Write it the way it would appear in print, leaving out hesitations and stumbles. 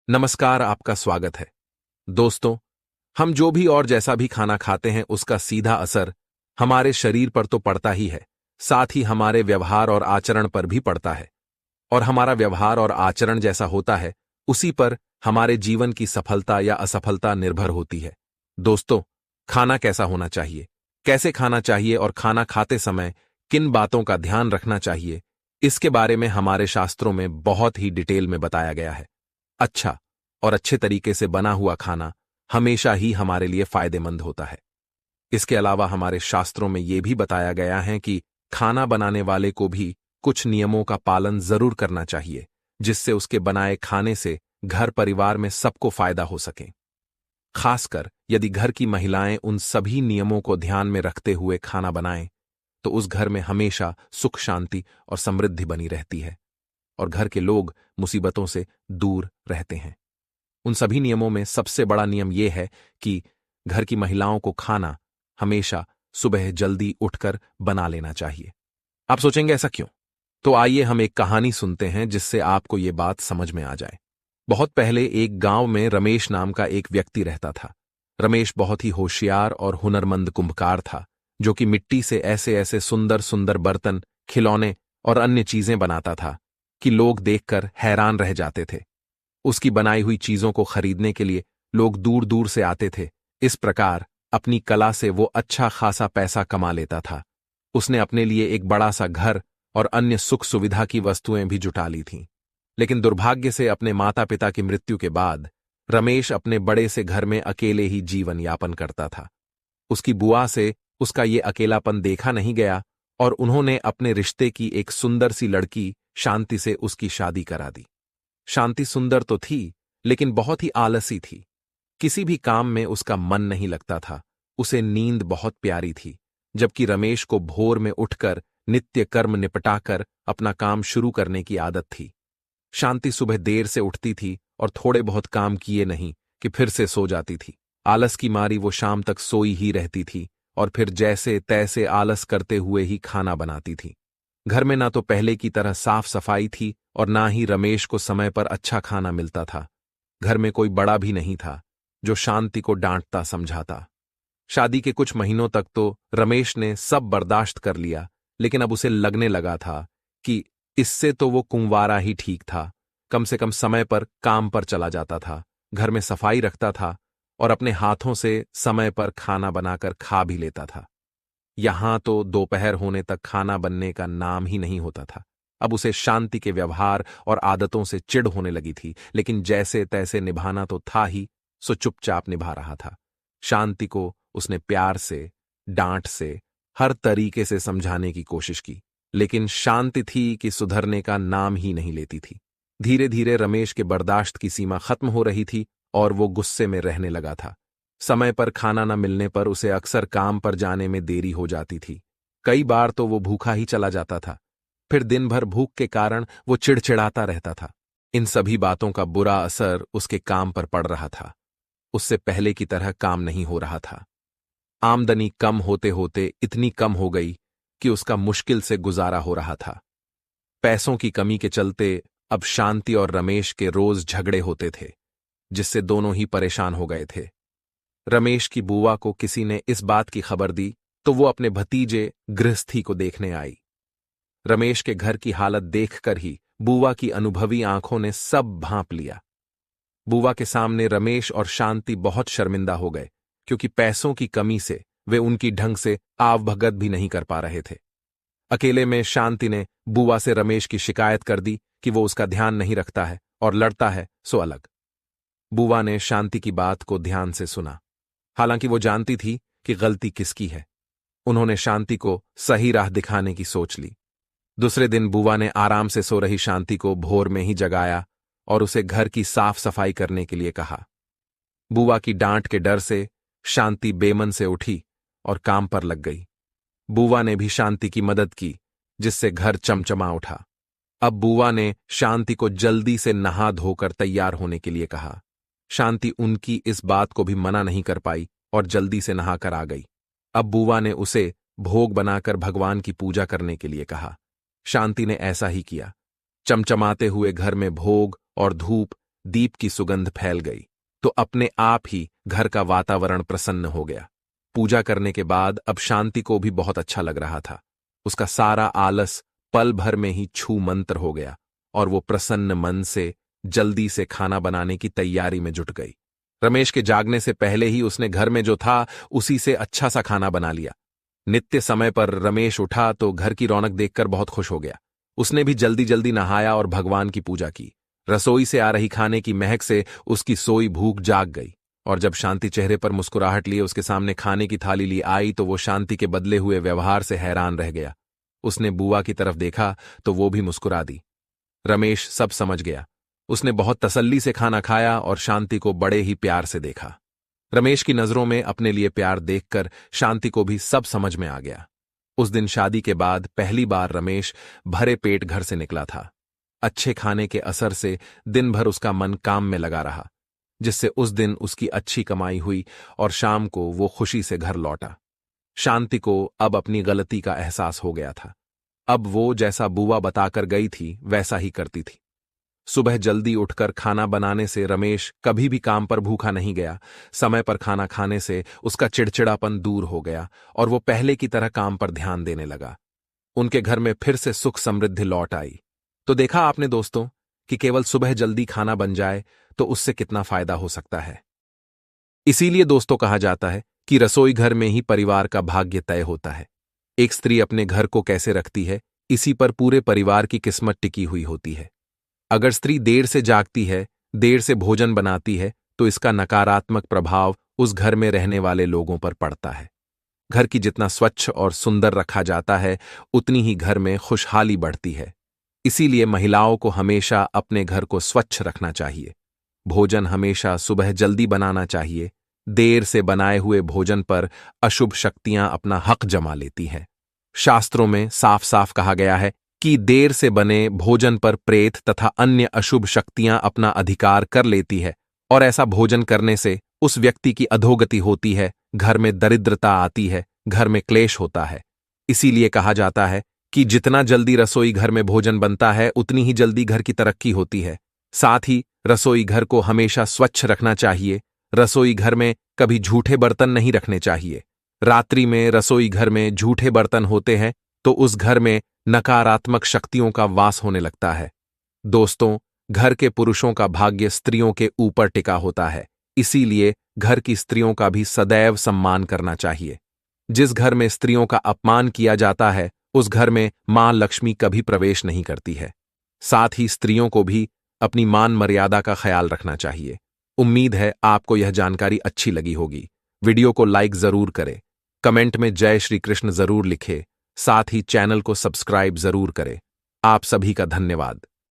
नमस्कार, आपका स्वागत है। दोस्तों, हम जो भी और जैसा भी खाना खाते हैं उसका सीधा असर हमारे शरीर पर तो पड़ता ही है, साथ ही हमारे व्यवहार और आचरण पर भी पड़ता है। और हमारा व्यवहार और आचरण जैसा होता है, उसी पर हमारे जीवन की सफलता या असफलता निर्भर होती है। दोस्तों, खाना कैसा होना चाहिए, कैसे खाना चाहिए और खाना खाते समय किन बातों का ध्यान रखना चाहिए, इसके बारे में हमारे शास्त्रों में बहुत ही डिटेल में बताया गया है। अच्छा और अच्छे तरीके से बना हुआ खाना हमेशा ही हमारे लिए फायदेमंद होता है। इसके अलावा हमारे शास्त्रों में यह भी बताया गया है कि खाना बनाने वाले को भी कुछ नियमों का पालन जरूर करना चाहिए, जिससे उसके बनाए खाने से घर परिवार में सबको फायदा हो सके। खासकर यदि घर की महिलाएं उन सभी नियमों को ध्यान में रखते हुए खाना बनाएं, तो उस घर में हमेशा सुख शांति और समृद्धि बनी रहती है और घर के लोग मुसीबतों से दूर रहते हैं। उन सभी नियमों में सबसे बड़ा नियम यह है कि घर की महिलाओं को खाना हमेशा सुबह जल्दी उठकर बना लेना चाहिए। आप सोचेंगे ऐसा क्यों? तो आइए हम एक कहानी सुनते हैं जिससे आपको ये बात समझ में आ जाए। बहुत पहले एक गांव में रमेश नाम का एक व्यक्ति रहता था। रमेश बहुत ही होशियार और हुनरमंद कुंभकार था, जो कि मिट्टी से ऐसे ऐसे सुंदर सुंदर बर्तन, खिलौने और अन्य चीजें बनाता था कि लोग देखकर हैरान रह जाते थे। उसकी बनाई हुई चीजों को खरीदने के लिए लोग दूर दूर से आते थे। इस प्रकार अपनी कला से वो अच्छा खासा पैसा कमा लेता था। उसने अपने लिए एक बड़ा सा घर और अन्य सुख सुविधा की वस्तुएं भी जुटा ली थीं। लेकिन दुर्भाग्य से अपने माता पिता की मृत्यु के बाद रमेश अपने बड़े से घर में अकेले ही जीवन यापन करता था। उसकी बुआ से उसका ये अकेलापन देखा नहीं गया और उन्होंने अपने रिश्ते की एक सुंदर सी लड़की शांति से उसकी शादी करा दी। शांति सुंदर तो थी, लेकिन बहुत ही आलसी थी। किसी भी काम में उसका मन नहीं लगता था। उसे नींद बहुत प्यारी थी, जबकि रमेश को भोर में उठकर नित्य कर्म निपटाकर अपना काम शुरू करने की आदत थी। शांति सुबह देर से उठती थी और थोड़े बहुत काम किए नहीं कि फिर से सो जाती थी। आलस की मारी वो शाम तक सोई ही रहती थी और फिर जैसे तैसे आलस करते हुए ही खाना बनाती थी। घर में ना तो पहले की तरह साफ सफाई थी और ना ही रमेश को समय पर अच्छा खाना मिलता था। घर में कोई बड़ा भी नहीं था जो शांति को डांटता समझाता। शादी के कुछ महीनों तक तो रमेश ने सब बर्दाश्त कर लिया, लेकिन अब उसे लगने लगा था कि इससे तो वो कुंवारा ही ठीक था। कम से कम समय पर काम पर चला जाता था, घर में सफाई रखता था और अपने हाथों से समय पर खाना बनाकर खा भी लेता था। यहां तो दोपहर होने तक खाना बनने का नाम ही नहीं होता था। अब उसे शांति के व्यवहार और आदतों से चिढ़ होने लगी थी, लेकिन जैसे तैसे निभाना तो था ही, सो चुपचाप निभा रहा था। शांति को उसने प्यार से, डांट से, हर तरीके से समझाने की कोशिश की, लेकिन शांति थी कि सुधरने का नाम ही नहीं लेती थी। धीरे धीरे रमेश के बर्दाश्त की सीमा खत्म हो रही थी और वो गुस्से में रहने लगा था। समय पर खाना न मिलने पर उसे अक्सर काम पर जाने में देरी हो जाती थी। कई बार तो वो भूखा ही चला जाता था। फिर दिन भर भूख के कारण वो चिड़चिड़ाता रहता था। इन सभी बातों का बुरा असर उसके काम पर पड़ रहा था। उससे पहले की तरह काम नहीं हो रहा था। आमदनी कम होते होते इतनी कम हो गई कि उसका मुश्किल से गुजारा हो रहा था। पैसों की कमी के चलते अब शांति और रमेश के रोज झगड़े होते थे, जिससे दोनों ही परेशान हो गए थे। रमेश की बुआ को किसी ने इस बात की खबर दी तो वो अपने भतीजे गृहस्थी को देखने आई। रमेश के घर की हालत देखकर ही बुआ की अनुभवी आंखों ने सब भांप लिया। बुआ के सामने रमेश और शांति बहुत शर्मिंदा हो गए, क्योंकि पैसों की कमी से वे उनकी ढंग से आवभगत भी नहीं कर पा रहे थे। अकेले में शांति ने बुआ से रमेश की शिकायत कर दी कि वो उसका ध्यान नहीं रखता है और लड़ता है सो अलग। बुआ ने शांति की बात को ध्यान से सुना, हालांकि वो जानती थी कि गलती किसकी है। उन्होंने शांति को सही राह दिखाने की सोच ली। दूसरे दिन बुआ ने आराम से सो रही शांति को भोर में ही जगाया और उसे घर की साफ सफाई करने के लिए कहा। बुआ की डांट के डर से शांति बेमन से उठी और काम पर लग गई। बुआ ने भी शांति की मदद की, जिससे घर चमचमा उठा। अब बुआ ने शांति को जल्दी से नहा धोकर तैयार होने के लिए कहा। शांति उनकी इस बात को भी मना नहीं कर पाई और जल्दी से नहाकर आ गई। अब बुआ ने उसे भोग बनाकर भगवान की पूजा करने के लिए कहा। शांति ने ऐसा ही किया। चमचमाते हुए घर में भोग और धूप दीप की सुगंध फैल गई तो अपने आप ही घर का वातावरण प्रसन्न हो गया। पूजा करने के बाद अब शांति को भी बहुत अच्छा लग रहा था। उसका सारा आलस पल भर में ही छू मंत्र हो गया और वो प्रसन्न मन से जल्दी से खाना बनाने की तैयारी में जुट गई। रमेश के जागने से पहले ही उसने घर में जो था उसी से अच्छा सा खाना बना लिया। नित्य समय पर रमेश उठा तो घर की रौनक देखकर बहुत खुश हो गया। उसने भी जल्दी जल्दी नहाया और भगवान की पूजा की। रसोई से आ रही खाने की महक से उसकी सोई भूख जाग गई और जब शांति चेहरे पर मुस्कुराहट लिए उसके सामने खाने की थाली ली आई तो वो शांति के बदले हुए व्यवहार से हैरान रह गया। उसने बुआ की तरफ देखा तो वो भी मुस्कुरा दी। रमेश सब समझ गया। उसने बहुत तसल्ली से खाना खाया और शांति को बड़े ही प्यार से देखा। रमेश की नजरों में अपने लिए प्यार देखकर शांति को भी सब समझ में आ गया। उस दिन शादी के बाद पहली बार रमेश भरे पेट घर से निकला था। अच्छे खाने के असर से दिन भर उसका मन काम में लगा रहा, जिससे उस दिन उसकी अच्छी कमाई हुई और शाम को वो खुशी से घर लौटा। शांति को अब अपनी गलती का एहसास हो गया था। अब वो जैसा बुआ बताकर गई थी वैसा ही करती थी। सुबह जल्दी उठकर खाना बनाने से रमेश कभी भी काम पर भूखा नहीं गया। समय पर खाना खाने से उसका चिड़चिड़ापन दूर हो गया और वो पहले की तरह काम पर ध्यान देने लगा। उनके घर में फिर से सुख समृद्धि लौट आई। तो देखा आपने दोस्तों कि केवल सुबह जल्दी खाना बन जाए तो उससे कितना फायदा हो सकता है। इसीलिए दोस्तों कहा जाता है कि रसोई घर में ही परिवार का भाग्य तय होता है। एक स्त्री अपने घर को कैसे रखती है, इसी पर पूरे परिवार की किस्मत टिकी हुई होती है। अगर स्त्री देर से जागती है, देर से भोजन बनाती है, तो इसका नकारात्मक प्रभाव उस घर में रहने वाले लोगों पर पड़ता है। घर की जितना स्वच्छ और सुंदर रखा जाता है, उतनी ही घर में खुशहाली बढ़ती है। इसीलिए महिलाओं को हमेशा अपने घर को स्वच्छ रखना चाहिए। भोजन हमेशा सुबह जल्दी बनाना चाहिए। देर से बनाए हुए भोजन पर अशुभ शक्तियां अपना हक जमा लेती हैं। शास्त्रों में साफ साफ कहा गया है कि देर से बने भोजन पर प्रेत तथा अन्य अशुभ शक्तियां अपना अधिकार कर लेती है और ऐसा भोजन करने से उस व्यक्ति की अधोगति होती है, घर में दरिद्रता आती है, घर में क्लेश होता है। इसीलिए कहा जाता है कि जितना जल्दी रसोई घर में भोजन बनता है उतनी ही जल्दी घर की तरक्की होती है। साथ ही रसोई घर को हमेशा स्वच्छ रखना चाहिए। रसोई घर में कभी झूठे बर्तन नहीं रखने चाहिए। रात्रि में रसोई घर में झूठे बर्तन होते हैं तो उस घर में नकारात्मक शक्तियों का वास होने लगता है। दोस्तों, घर के पुरुषों का भाग्य स्त्रियों के ऊपर टिका होता है। इसीलिए घर की स्त्रियों का भी सदैव सम्मान करना चाहिए। जिस घर में स्त्रियों का अपमान किया जाता है उस घर में मां लक्ष्मी कभी प्रवेश नहीं करती है। साथ ही स्त्रियों को भी अपनी मान मर्यादा का ख्याल रखना चाहिए। उम्मीद है आपको यह जानकारी अच्छी लगी होगी। वीडियो को लाइक जरूर करें, कमेंट में जय श्री कृष्ण जरूर लिखें, साथ ही चैनल को सब्सक्राइब जरूर करें। आप सभी का धन्यवाद।